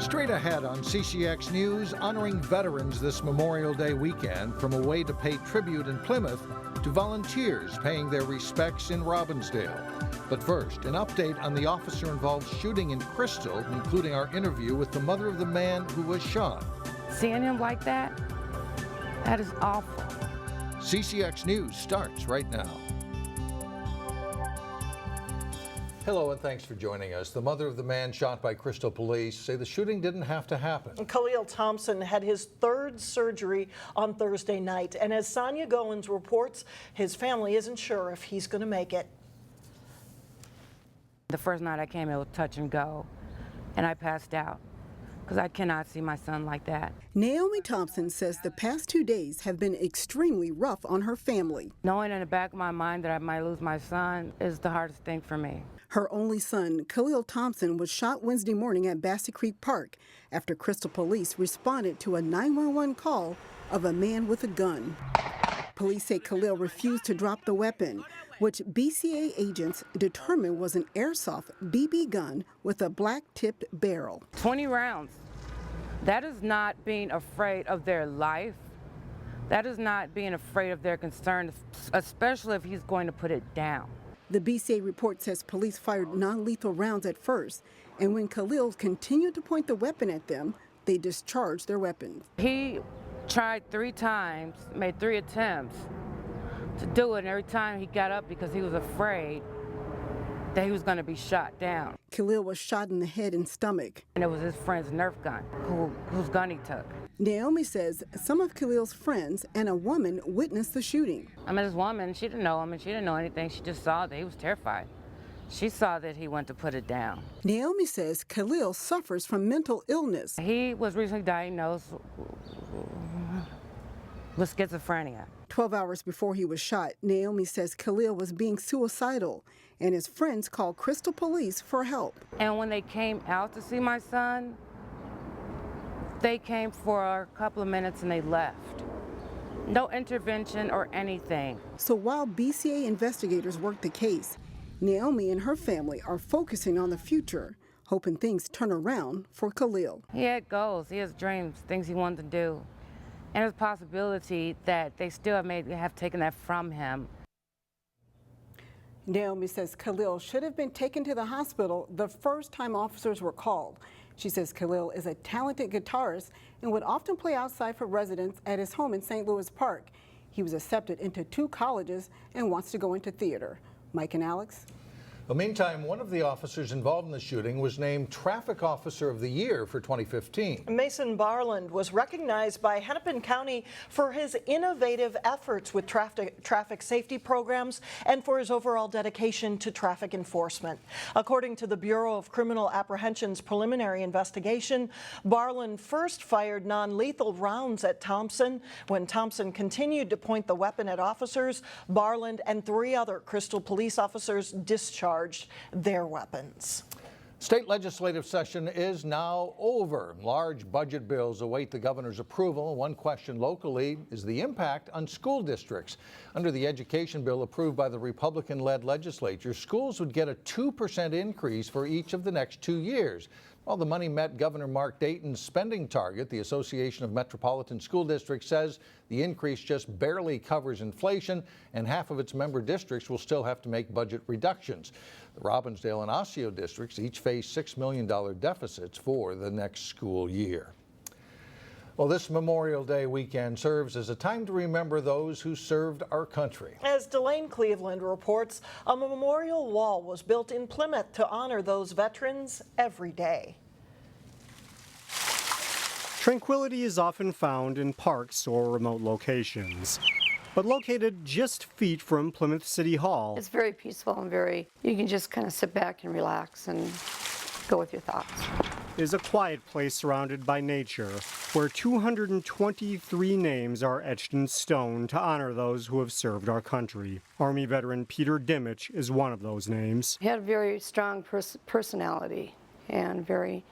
Straight ahead on CCX News, honoring veterans this Memorial Day weekend, from a way to pay tribute in Plymouth to volunteers paying their respects in Robbinsdale. But first, an update on the officer-involved shooting in Crystal, including our interview with the mother of the man who was shot. Seeing him like that is awful. CCX News starts right now. Hello and thanks for joining us. The mother of the man shot by Crystal police say the shooting didn't have to happen. Khalil Thompson had his third surgery on Thursday night, and as Sonia Goins reports, his family isn't sure if he's going to make it. The first night I came, it was touch and go, and I passed out because I cannot see my son like that. Naomi Thompson says the past 2 days have been extremely rough on her family. Knowing in the back of my mind that I might lose my son is the hardest thing for me. Her only son, Khalil Thompson, was shot Wednesday morning at Bassett Creek Park after Crystal police responded to a 911 call of a man with a gun. Police say Khalil refused to drop the weapon, which BCA agents determined was an airsoft BB gun with a black-tipped barrel. 20 rounds. That is not being afraid of their life. That is not being afraid of their concerns, especially if he's going to put it down. The BCA report says police fired non-lethal rounds at first, and when Khalil continued to point the weapon at them, they discharged their weapons. He tried 3 times, made 3 attempts to do it, and every time he got up because he was afraid that he was going to be shot down. Khalil was shot in the head and stomach. And it was his friend's Nerf gun, whose gun he took. Naomi says some of Khalil's friends and a woman witnessed the shooting. I met this woman, she didn't know him and she didn't know anything. She just saw that he was terrified. She saw that he went to put it down. Naomi says Khalil suffers from mental illness. He was recently diagnosed with schizophrenia. 12 hours before he was shot, Naomi says Khalil was being suicidal, and his friends called Crystal police for help. And when they came out to see my son, they came for a couple of minutes and they left. No intervention or anything. So while BCA investigators work the case, Naomi and her family are focusing on the future, hoping things turn around for Khalil. He had goals, he has dreams, things he wanted to do. And there's a possibility that they still have taken that from him. Naomi says Khalil should have been taken to the hospital the first time officers were called. She says Khalil is a talented guitarist and would often play outside for residents at his home in St. Louis Park. He was accepted into 2 colleges and wants to go into theater. Mike and Alex. Well, meantime, one of the officers involved in the shooting was named Traffic Officer of the Year for 2015. Mason Barland was recognized by Hennepin County for his innovative efforts with traffic safety programs and for his overall dedication to traffic enforcement. According to the Bureau of Criminal Apprehension's preliminary investigation, Barland first fired non-lethal rounds at Thompson. When Thompson continued to point the weapon at officers, Barland and 3 other Crystal police officers discharged their weapons. State legislative session is now over. Large budget bills await the governor's approval. One question locally is the impact on school districts. Under the education bill approved by the Republican-led legislature, schools would get a 2% increase for each of the next 2 years. While the money met Governor Mark Dayton's spending target, the Association of Metropolitan School Districts says the increase just barely covers inflation, and half of its member districts will still have to make budget reductions. The Robbinsdale and Osseo districts each face $6 million deficits for the next school year. Well, this Memorial Day weekend serves as a time to remember those who served our country. As Delane Cleveland reports, a memorial wall was built in Plymouth to honor those veterans every day. Tranquility is often found in parks or remote locations, but located just feet from Plymouth City Hall. It's very peaceful and you can just kind of sit back and relax and go with your thoughts. Is a quiet place surrounded by nature where 223 names are etched in stone to honor those who have served our country. Army veteran Peter Dimich is one of those names. He had a very strong personality and very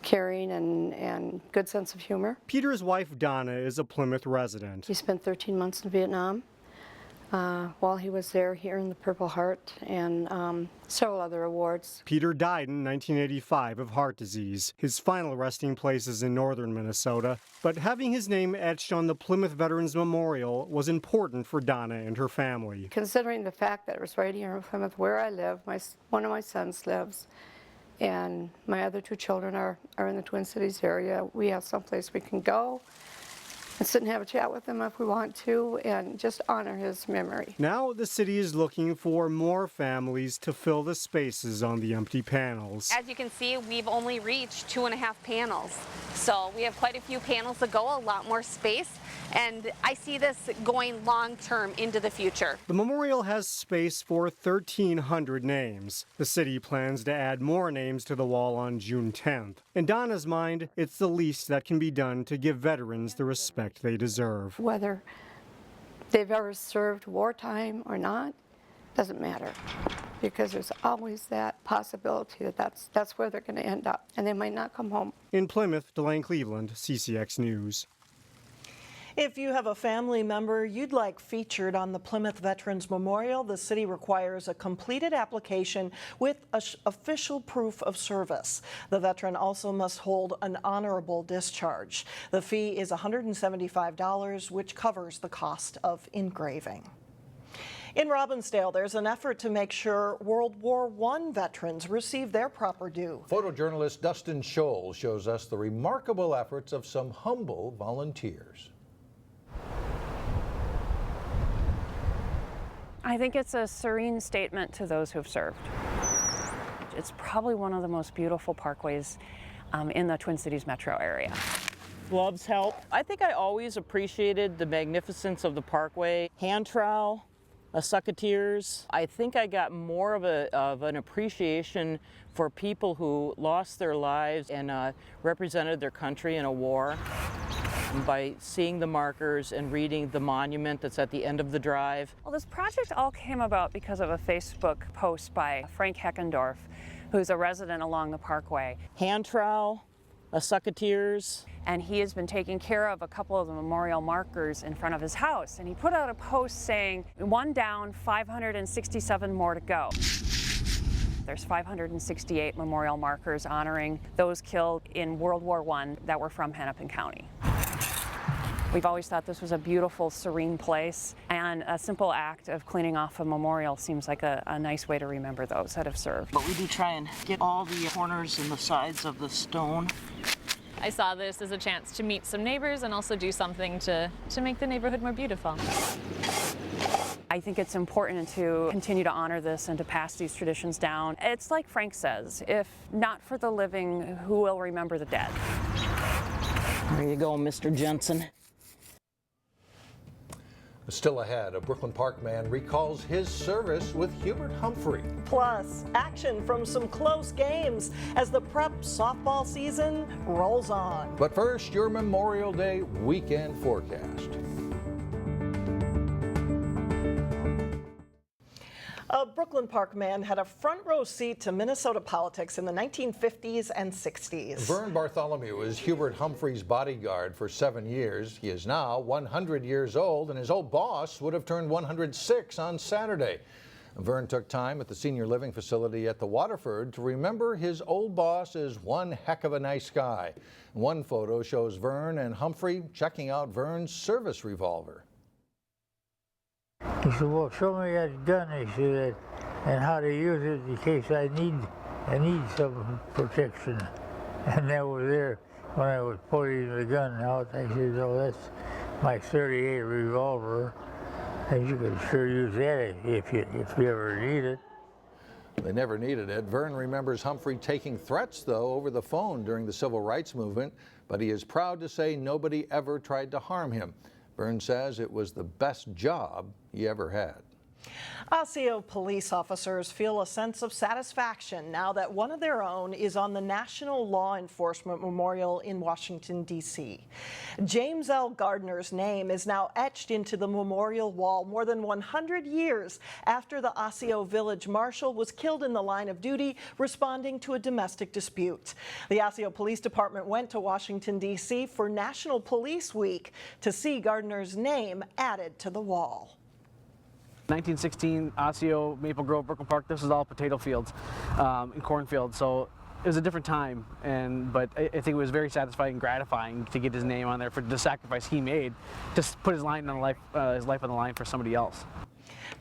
caring and good sense of humor. Peter's wife Donna is a Plymouth resident. He spent 13 months in Vietnam. While he was there, he earned the Purple Heart and several other awards. Peter died in 1985 of heart disease. His final resting place is in northern Minnesota, but having his name etched on the Plymouth Veterans Memorial was important for Donna and her family. Considering the fact that it was right here in Plymouth where I live, one of my sons lives, and my other two children are in the Twin Cities area, we have someplace we can go and sit and have a chat with him if we want to, and just honor his memory. Now the city is looking for more families to fill the spaces on the empty panels. As you can see, we've only reached 2.5 panels. So we have quite a few panels to go, a lot more space, and I see this going long-term into the future. The memorial has space for 1,300 names. The city plans to add more names to the wall on June 10th. In Donna's mind, it's the least that can be done to give veterans the respect they deserve. Whether they've ever served wartime or not, doesn't matter, because there's always that possibility that that's where they're going to end up, and they might not come home. In Plymouth, Delane Cleveland, CCX News. If you have a family member you'd like featured on the Plymouth Veterans Memorial, the city requires a completed application with official proof of service. The veteran also must hold an honorable discharge. The fee is $175, which covers the cost of engraving. In Robbinsdale, there's an effort to make sure World War I veterans receive their proper due. Photojournalist Dustin Scholl shows us the remarkable efforts of some humble volunteers. I think it's a serene statement to those who've served. It's probably one of the most beautiful parkways in the Twin Cities metro area. Gloves help. I think I always appreciated the magnificence of the parkway. Hand trowel, a sucketeers. I think I got more of an appreciation for people who lost their lives and represented their country in a war by seeing the markers and reading the monument that's at the end of the drive. Well, this project all came about because of a Facebook post by Frank Heckendorf, who's a resident along the parkway. Hand trowel, a sucketeers. And he has been taking care of a couple of the memorial markers in front of his house. And he put out a post saying, 1 down, 567 more to go. There's 568 memorial markers honoring those killed in World War I that were from Hennepin County. We've always thought this was a beautiful, serene place, and a simple act of cleaning off a memorial seems like a nice way to remember those that have served. But we do try and get all the corners and the sides of the stone. I saw this as a chance to meet some neighbors and also do something to make the neighborhood more beautiful. I think it's important to continue to honor this and to pass these traditions down. It's like Frank says, if not for the living, who will remember the dead? There you go, Mr. Jensen. Still ahead, a Brooklyn Park man recalls his service with Hubert Humphrey. Plus, action from some close games as the prep softball season rolls on. But first, your Memorial Day weekend forecast. A Brooklyn Park man had a front row seat to Minnesota politics in the 1950s and 60s. Vern Bartholomew is Hubert Humphrey's bodyguard for 7 years. He is now 100 years old, and his old boss would have turned 106 on Saturday. Vern took time at the senior living facility at the Waterford to remember his old boss is one heck of a nice guy. One photo shows Vern and Humphrey checking out Vern's service revolver. He said, well, show me that gun, he said, and how to use it in case I need some protection. And that was there when I was pulling the gun out. I said, oh, that's my .38 revolver. And you can sure use that if you ever need it. They never needed it. Vern remembers Humphrey taking threats, though, over the phone during the civil rights movement, but he is proud to say nobody ever tried to harm him. Vern says it was the best job he ever had. Osseo police officers feel a sense of satisfaction now that one of their own is on the National Law Enforcement Memorial in Washington, D.C. James L. Gardner's name is now etched into the memorial wall more than 100 years after the Osseo Village Marshal was killed in the line of duty responding to a domestic dispute. The Osseo Police Department went to Washington, D.C. for National Police Week to see Gardner's name added to the wall. 1916, Osseo, Maple Grove, Brooklyn Park, this was all potato fields and cornfields, so it was a different time, but I think it was very satisfying and gratifying to get his name on there for the sacrifice he made to put his life on the line for somebody else.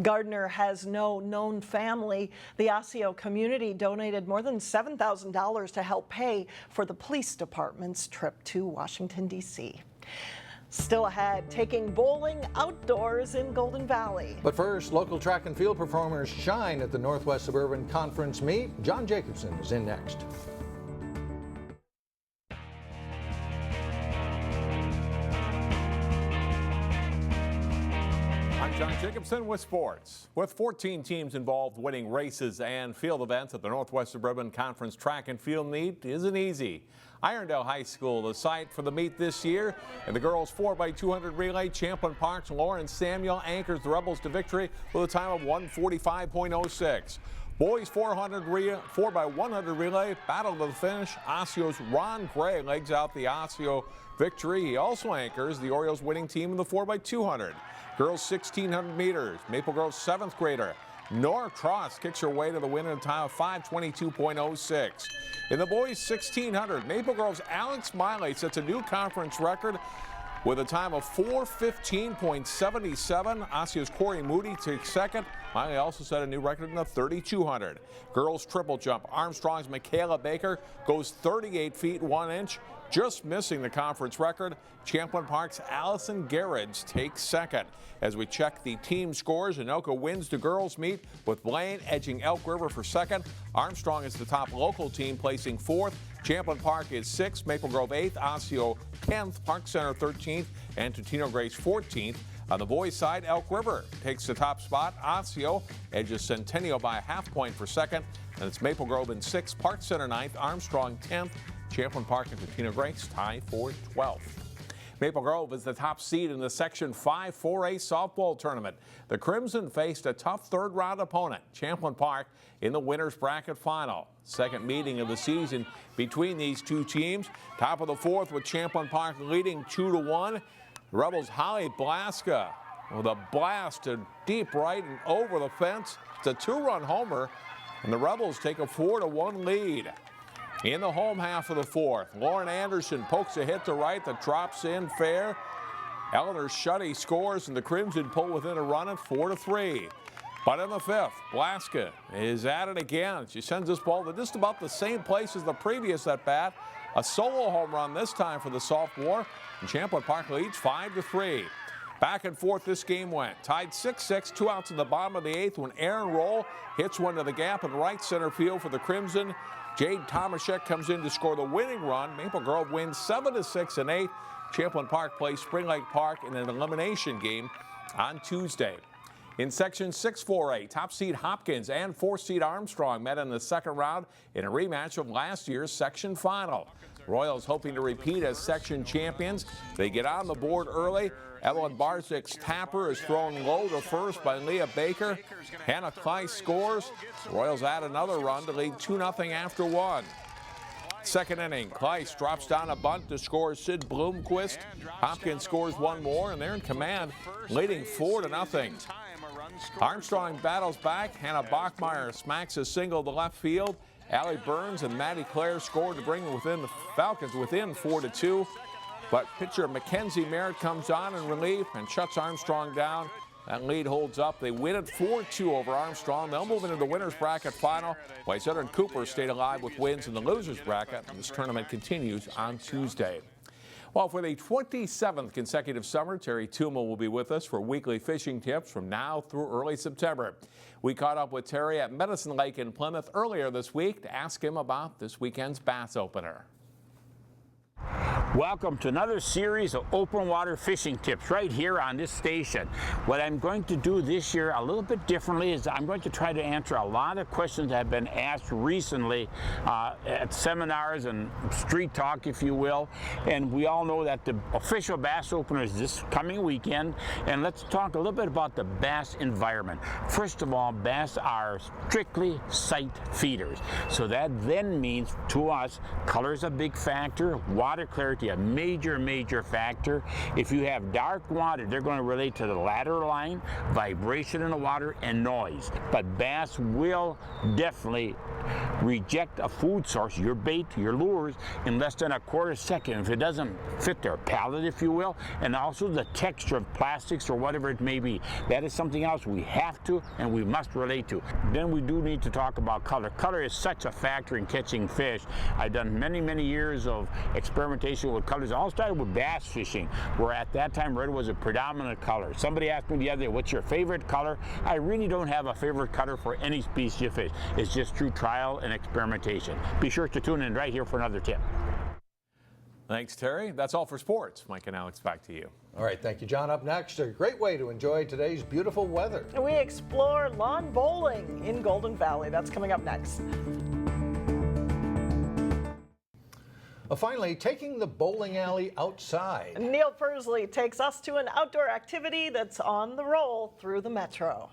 Gardner has no known family. The Osseo community donated more than $7,000 to help pay for the police department's trip to Washington, D.C. Still ahead, taking bowling outdoors in Golden Valley. But first, local track and field performers shine at the Northwest Suburban Conference meet. John Jacobson is in next. I'm John Jacobson with sports. With 14 teams involved, winning races and field events at the Northwest Suburban Conference track and field meet isn't easy. Irondale High School, the site for the meet this year, and the girls 4x200 relay, Champlin Park's Lauren Samuel anchors the Rebels to victory with a time of 1:45.06. Boys 4x100 relay, battle to the finish. Osseo's Ron Gray legs out the Osseo victory. He also anchors the Orioles winning team in the 4x200. Girls 1600 meters, Maple Grove's 7th grader Nora Cross kicks her way to the win in a time of 5:22.06. In the boys 1600, Maple Grove's Alex Miley sets a new conference record with a time of 4:15.77. Osseo's Corey Moody takes second. Miley also set a new record in the 3200. Girls triple jump, Armstrong's Michaela Baker goes 38 feet 1 inch, just missing the conference record. Champlin Park's Allison Garrett takes second. As we check the team scores, Anoka wins the girls meet with Blaine edging Elk River for second. Armstrong is the top local team, placing 4th. Champlin Park is 6th, Maple Grove 8th, Osseo 10th, Park Center 13th, and Totino Grace 14th. On the boys' side, Elk River takes the top spot. Osseo edges Centennial by a half point for second, and it's Maple Grove in 6th, Park Center 9th, Armstrong 10th. Champlin Park and Totino Grace tie for 12th. Maple Grove is the top seed in the Section 5 4A softball tournament. The Crimson faced a tough third-round opponent, Champlin Park, in the winner's bracket final. Second meeting of the season between these two teams. Top of the 4th with Champlin Park leading 2-1. The Rebels' Holly Blaska with a blast to deep right and over the fence. It's a 2-run homer, and the Rebels take a 4-1 lead. In the home half of the 4th, Lauren Anderson pokes a hit to right that drops in fair. Eleanor Shuddy scores, and the Crimson pull within a run at 4-3. But in the 5th, Blaska is at it again. She sends this ball to just about the same place as the previous at bat. A solo home run this time for the sophomore, and Champlin Park leads 5-3. Back and forth this game went. Tied 6-6, 2 outs in the bottom of the 8th when Aaron Roll hits one to the gap in right center field for the Crimson. Jade Tomaszek comes in to score the winning run. Maple Grove wins 7-6 in 8th. Champlin Park plays Spring Lake Park in an elimination game on Tuesday. In Section 6 4A, top seed Hopkins and 4th seed Armstrong met in the second round in a rematch of last year's section final. Royals hoping to repeat as section champions. They get on the board early. Evelyn Barzik's tapper is thrown low to first by Leah Baker. Hannah Kleiss scores. The Royals add another run to lead 2-0 after 1. Second inning, Kleiss drops down a bunt to score Sid Bloomquist. Hopkins scores one more, and they're in command, leading 4-0. Armstrong battles back. Hannah Bachmeyer smacks a single to left field. Allie Burns and Maddie Clare scored to bring the Falcons within 4-2. But pitcher Mackenzie Merritt comes on in relief and shuts Armstrong down. That lead holds up. They win it 4-2 over Armstrong. They'll move into the winner's bracket final. Wayzata and Cooper stayed alive with wins in the loser's bracket. And this tournament continues on Tuesday. Well, for the 27th consecutive summer, Terry Tuma will be with us for weekly fishing tips from now through early September. We caught up with Terry at Medicine Lake in Plymouth earlier this week to ask him about this weekend's bass opener. Welcome to another series of open water fishing tips right here on this station. What I'm going to do this year a little bit differently is I'm going to try to answer a lot of questions that have been asked recently at seminars and street talk, if you will. And we all know that the official bass opener is this coming weekend. And let's talk a little bit about the bass environment. First of all, bass are strictly sight feeders. So that then means to us, color is a big factor, water clarity safety a major factor. If you have dark water, they're going to relate to the lateral line, vibration in the water, and noise. But bass will definitely reject a food source, your bait, your lures, in less than a quarter second if it doesn't fit their palate, if you will, and also the texture of plastics or whatever it may be. That is something else we have to and we must relate to. Then we do need to talk about color. Color is such a factor in catching fish. I've done many years of experimentation with colors. It all started with bass fishing, where at that time red was a predominant color. Somebody asked me the other day, what's your favorite color? I really don't have a favorite color for any species of fish. It's just through trial and experimentation. Be sure to tune in right here for another tip. Thanks, Terry. That's all for sports. Mike and Alex, back to you. All right, thank you, John. Up next, a great way to enjoy today's beautiful weather. We explore lawn bowling in Golden Valley. That's coming up next. Finally, taking the bowling alley outside. Neil Persley takes us to an outdoor activity that's on the roll through the metro.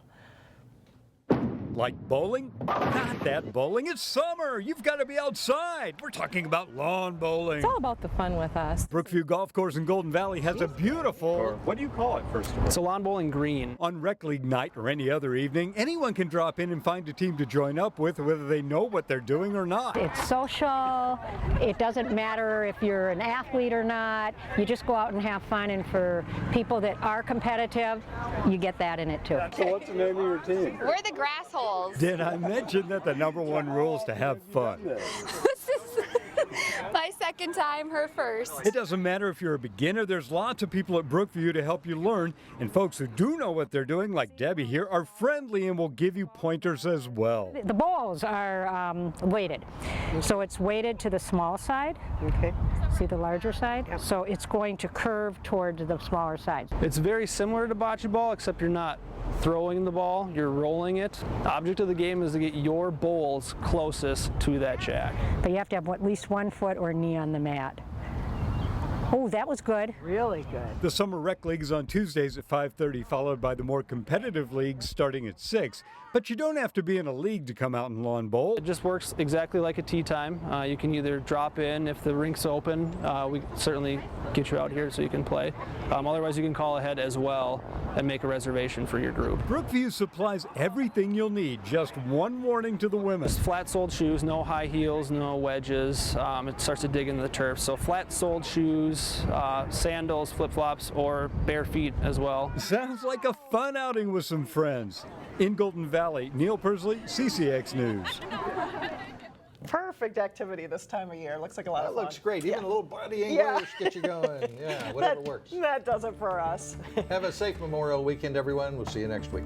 Like bowling? Not that bowling. It's summer. You've got to be outside. We're talking about lawn bowling. It's all about the fun with us. Brookview Golf Course in Golden Valley has a beautiful... What do you call it, first of all? It's a lawn bowling green. On Rec League night or any other evening, anyone can drop in and find a team to join up with, whether they know what they're doing or not. It's social. It doesn't matter if you're an athlete or not. You just go out and have fun. And for people that are competitive, you get that in it too. So what's the name of your team? We're the grass holes. Did I mention that the #1 rule is to have fun? This is my second time, her first. It doesn't matter if you're a beginner. There's lots of people at Brookview to help you learn. And folks who do know what they're doing, like Debbie here, are friendly and will give you pointers as well. The bowls are weighted. So it's weighted to the small side. Okay. See the larger side? Yep. So it's going to curve towards the smaller side. It's very similar to bocce ball, except you're not throwing the ball, you're rolling it. The object of the game is to get your bowls closest to that shack. But you have to have at least 1 foot or knee on the mat. Oh, that was good. Really good. The Summer Rec League is on Tuesdays at 5:30, followed by the more competitive leagues starting at 6. But you don't have to be in a league to come out and lawn bowl. It just works exactly like a tee time. You can either drop in if the rink's open. We certainly get you out here so you can play. Otherwise, you can call ahead as well and make a reservation for your group. Brookview supplies everything you'll need. Just one warning to the women. Flat-soled shoes, no high heels, no wedges. It starts to dig into the turf. So flat-soled shoes, sandals, flip-flops, or bare feet as well. Sounds like a fun outing with some friends. In Golden Valley, Neil Persley, CCX News. Perfect activity this time of year. Looks like a lot of fun. That looks great. Even a little body English gets you going. Yeah, whatever works. That does it for us. Have a safe Memorial Weekend, everyone. We'll see you next week.